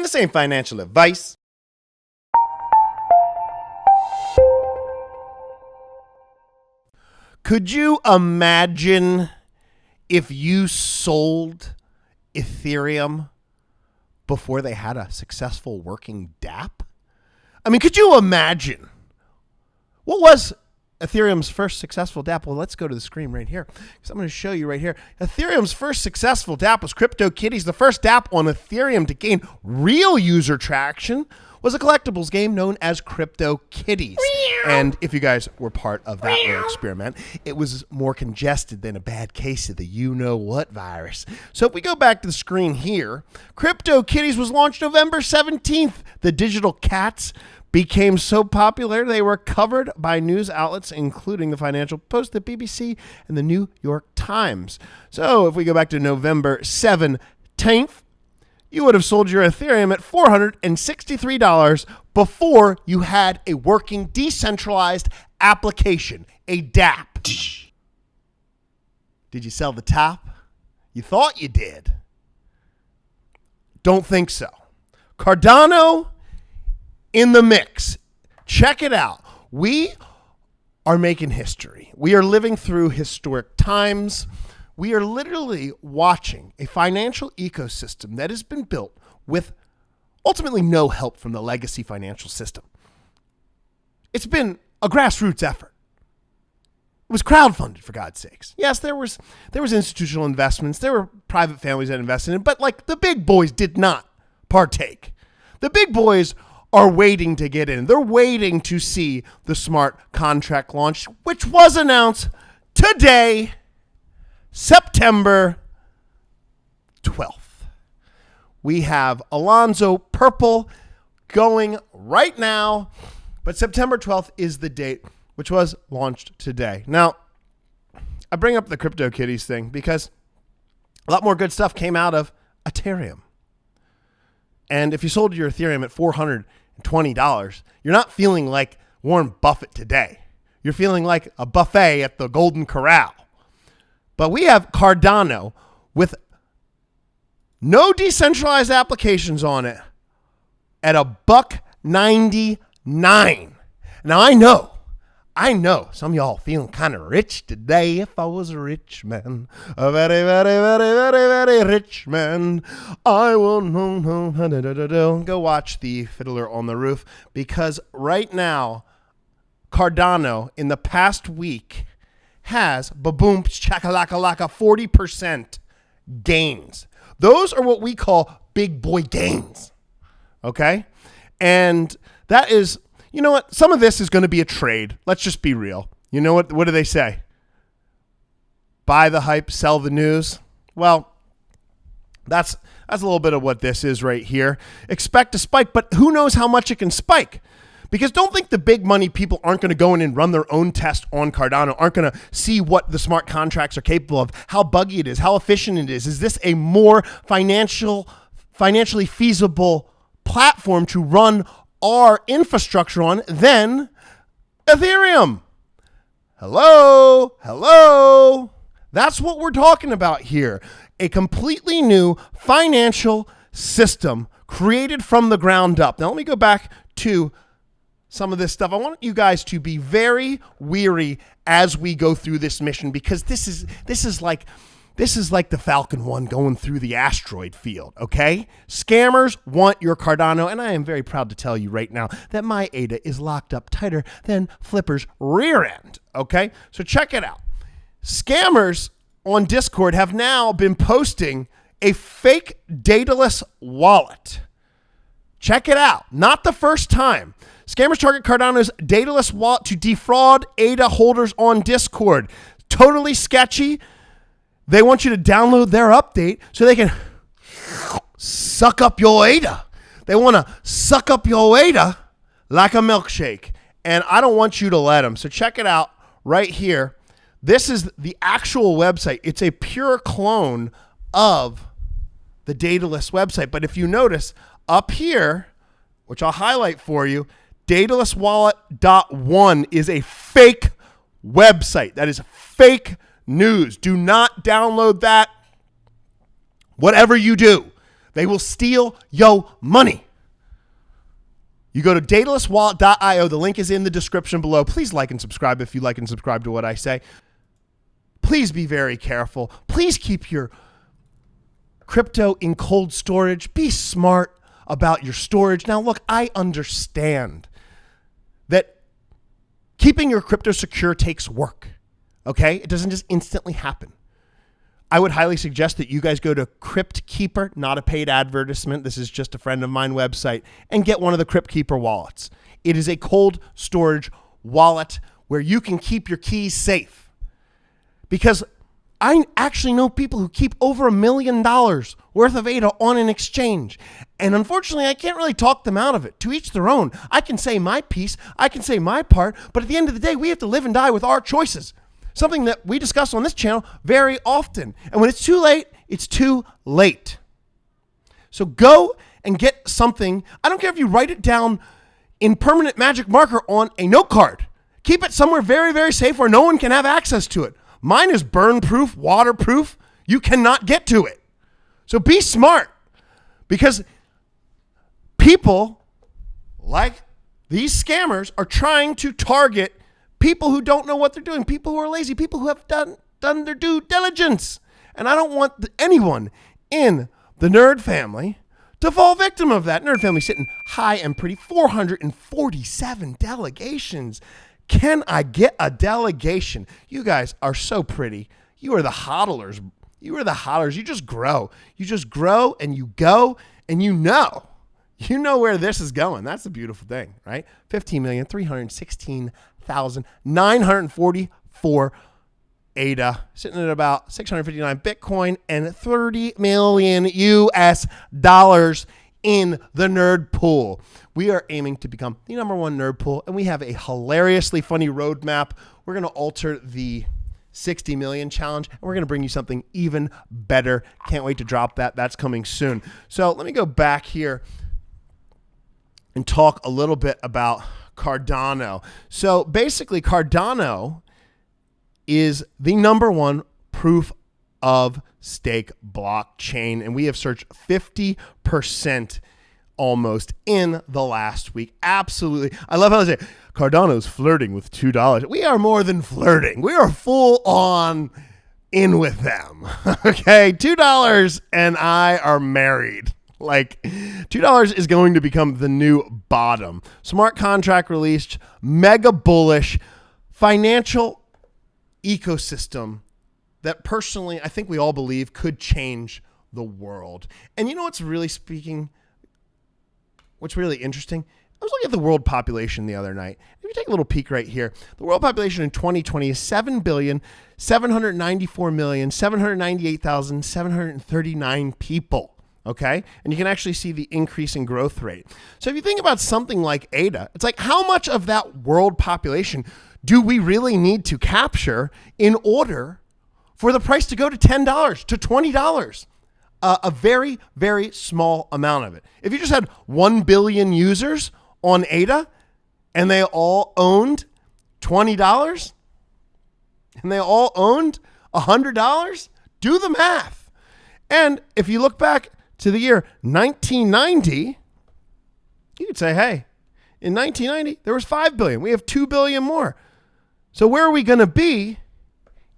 And this ain't financial advice. Could you imagine if you sold Ethereum before they had a successful working DApp? I mean, could you imagine? What was Ethereum's first successful DApp? Well, let's go to the screen right here, because I'm going to show you right here. Ethereum's first successful DApp was CryptoKitties. The first DApp on Ethereum to gain real user traction was a collectibles game known as CryptoKitties. And if you guys were part of that little experiment, it was more congested than a bad case of the you-know-what virus. So if we go back to the screen here, CryptoKitties was launched November 17th. The digital cats became so popular, they were covered by news outlets, including the Financial Post, the BBC, and the New York Times. So if we go back to November 17th, you would have sold your Ethereum at $463 before you had a working decentralized application, a DApp. Did you sell the top? You thought you did. Don't think so. Cardano in the mix. Check it out. We are making history. We are living through historic times. We are literally watching a financial ecosystem that has been built with ultimately no help from the legacy financial system. It's been a grassroots effort. It was crowdfunded, for God's sakes. Yes, there was institutional investments. There were private families that invested in it, but like the big boys did not partake. The big boys are waiting to get in. They're waiting to see the smart contract launch, which was announced today, September 12th. We have Alonzo Purple going right now, but September 12th is the date, which was launched today. Now, I bring up the CryptoKitties thing because a lot more good stuff came out of Ethereum. And if you sold your Ethereum at $420, you're not feeling like Warren Buffett today. You're feeling like a buffet at the Golden Corral. But we have Cardano with no decentralized applications on it at $1.99. Now I know some of y'all feeling kind of rich today. If I was a rich man, a very, very, very, very, very rich man, I will go watch the Fiddler on the Roof, because right now Cardano in the past week has ba-boom, chakalaka-laka, 40% gains. Those are what we call big boy gains, okay? And that is, you know what? Some of this is going to be a trade. Let's just be real. You know what do they say? Buy the hype, sell the news. Well, that's a little bit of what this is right here. Expect a spike, but who knows how much it can spike? Because don't think the big money people aren't going to go in and run their own test on Cardano, aren't going to see what the smart contracts are capable of, how buggy it is, how efficient it is. Is this a more financially feasible platform to run our infrastructure on than Ethereum? Hello. That's what we're talking about here. A completely new financial system created from the ground up. Now let me go back to some of this stuff. I want you guys to be very weary as we go through this mission, because this is like the Falcon 1 going through the asteroid field, okay? Scammers want your Cardano, and I am very proud to tell you right now that my ADA is locked up tighter than Flipper's rear end, okay? So check it out. Scammers on Discord have now been posting a fake dataless wallet. Check it out. Not the first time. Scammers target Cardano's dataless wallet to defraud ADA holders on Discord. Totally sketchy. They want you to download their update so they can suck up your ADA. They want to suck up your ADA like a milkshake. And I don't want you to let them. So check it out right here. This is the actual website. It's a pure clone of the dataless website. But if you notice up here, which I'll highlight for you, datalesswallet.one is a fake website. That is fake news. Do not download that. Whatever you do, They will steal your money. You go to datalesswallet.io. The link is in the description below. Please like and subscribe if you like and subscribe to what I say. Please be very careful. Please keep your crypto in cold storage. Be smart about your storage. Now, look, I understand that keeping your crypto secure takes work, okay? It doesn't just instantly happen. I would highly suggest that you guys go to CryptKeeper, not a paid advertisement. This is just a friend of mine website, and get one of the CryptKeeper wallets. It is a cold storage wallet where you can keep your keys safe. Because I actually know people who keep over $1 million worth of ADA on an exchange. And unfortunately, I can't really talk them out of it. To each their own. I can say my piece, I can say my part, but at the end of the day, we have to live and die with our choices. Something that we discuss on this channel very often. And when it's too late, it's too late. So go and get something. I don't care if you write it down in permanent magic marker on a note card. Keep it somewhere very, very safe where no one can have access to it. Mine is burn-proof, waterproof. You cannot get to it. So be smart, because people like these scammers are trying to target people who don't know what they're doing, people who are lazy, people who have done their due diligence. And I don't want anyone in the nerd family to fall victim of that. Nerd family sitting high and pretty, 447 delegations. Can I get a delegation? You guys are so pretty. You are the hodlers. You are the hodlers. You just grow. You just grow and you go and you know. You know where this is going. That's the beautiful thing, right? 15,316,944 ADA, sitting at about 659 Bitcoin and 30 million US dollars in the nerd pool. We are aiming to become the #1 nerd pool, and we have a hilariously funny roadmap. We're going to alter the 60 million challenge, and we're going to bring you something even better. Can't wait to drop that. That's coming soon. So let me go back here and talk a little bit about Cardano. So basically, Cardano is the #1 proof of stake blockchain, and we have surged 50% almost in the last week. Absolutely. I love how they say Cardano's flirting with $2. We are more than flirting. We are full on in with them. Okay, $2 and I are married. Like, $2 is going to become the new bottom. Smart contract released, mega bullish financial ecosystem that personally I think we all believe could change the world. And you know what's really interesting? I was looking at the world population the other night. If you take a little peek right here, the world population in 2020 is 7,794,798,739 people. Okay? And you can actually see the increase in growth rate. So if you think about something like ADA, it's like, how much of that world population do we really need to capture in order for the price to go to $10, to $20? A very, very small amount of it. If you just had 1 billion users on ADA and they all owned $20 and they all owned $100, do the math. And if you look back to the year 1990, you could say, hey, in 1990, there was 5 billion. We have 2 billion more. So where are we going to be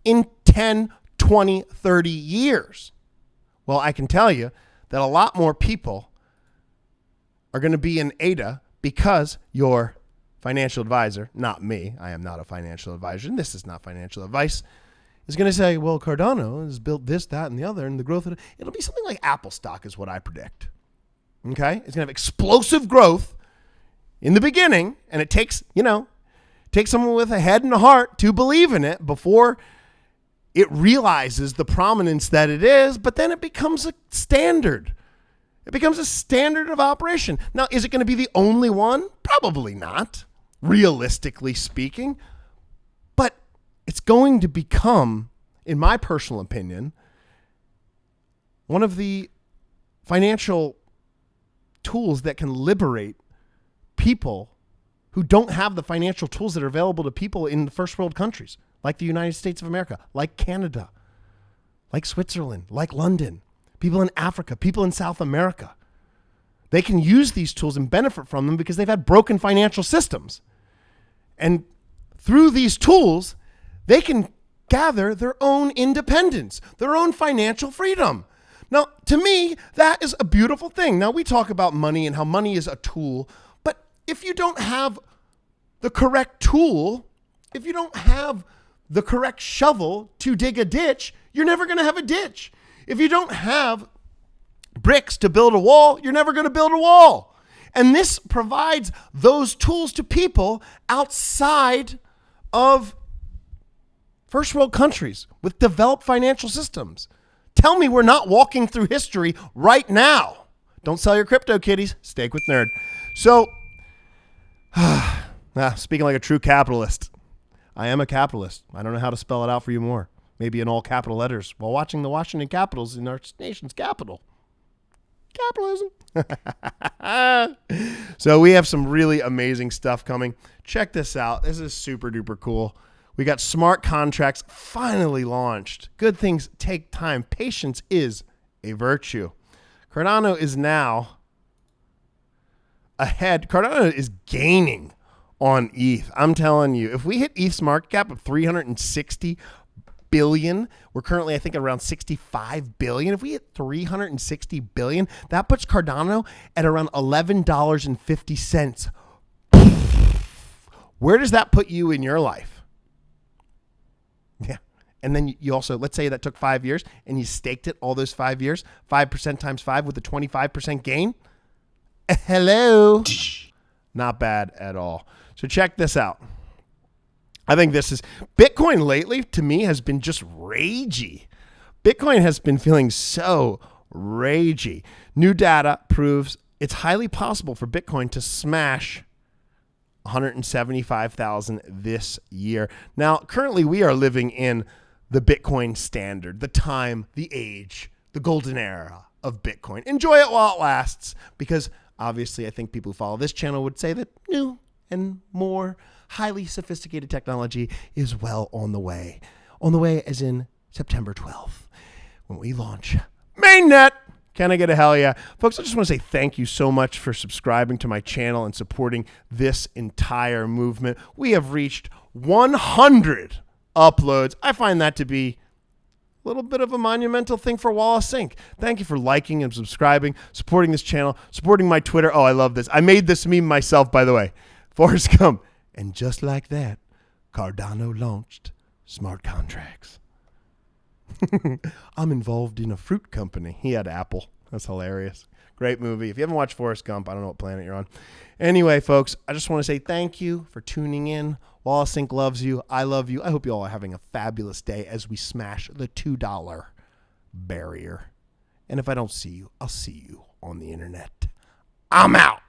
in 10, 20, 30 years? Well, I can tell you that a lot more people are going to be in ADA because your financial advisor, not me, I am not a financial advisor, and this is not financial advice, is going to say, well, Cardano has built this, that, and the other, and the growth of it, it'll be something like Apple stock is what I predict. Okay? It's going to have explosive growth in the beginning, and it takes someone with a head and a heart to believe in it before it realizes the prominence that it is, but then it becomes a standard. It becomes a standard of operation. Now, is it going to be the only one? Probably not, realistically speaking. But it's going to become, in my personal opinion, one of the financial tools that can liberate people who don't have the financial tools that are available to people in the first world countries, like the United States of America, like Canada, like Switzerland, like London. people in Africa, people in South America. They can use these tools and benefit from them because they've had broken financial systems. And through these tools, they can gather their own independence, their own financial freedom. Now, to me, that is a beautiful thing. Now, we talk about money and how money is a tool, but if you don't have the correct tool, if you don't have the correct shovel to dig a ditch, you're never going to have a ditch. If you don't have bricks to build a wall, you're never going to build a wall. And this provides those tools to people outside of first world countries with developed financial systems. Tell me we're not walking through history right now. Don't sell your crypto kitties. Steak with Nerd. So, speaking like a true capitalist, I am a capitalist. I don't know how to spell it out for you more. Maybe in all capital letters while watching the Washington Capitals in our nation's capital. Capitalism. So we have some really amazing stuff coming. Check this out. This is super duper cool. We got smart contracts finally launched. Good things take time. Patience is a virtue. Cardano is now ahead. Cardano is gaining on ETH. I'm telling you, if we hit ETH's market cap of 360 billion, we're currently, I think, around 65 billion. If we hit 360 billion, that puts Cardano at around $11.50. Where does that put you in your life? Yeah. And then you also, let's say that took 5 years and you staked it all those 5 years, 5% times 5 with a 25% gain. Hello. Not bad at all. So check this out. I think this is, Bitcoin lately to me has been just ragey. Bitcoin has been feeling so ragey. New data proves it's highly possible for Bitcoin to smash 175,000 this year. Now, currently we are living in the Bitcoin standard, the time, the age, the golden era of Bitcoin. Enjoy it while it lasts, because obviously I think people who follow this channel would say that new and more highly sophisticated technology is well on the way. On the way as in September 12th, when we launch Mainnet. Can I get a hell yeah? Folks, I just want to say thank you so much for subscribing to my channel and supporting this entire movement. We have reached 100 uploads. I find that to be a little bit of a monumental thing for Wallace Inc. Thank you for liking and subscribing, supporting this channel, supporting my Twitter. Oh, I love this. I made this meme myself, by the way. Forrest Gump. And just like that, Cardano launched smart contracts. I'm involved in a fruit company. He had Apple. That's hilarious. Great movie. If you haven't watched Forrest Gump, I don't know what planet you're on. Anyway, folks, I just want to say thank you for tuning in. Wallace Inc. loves you. I love you. I hope you all are having a fabulous day as we smash the $2 barrier. And if I don't see you, I'll see you on the internet. I'm out.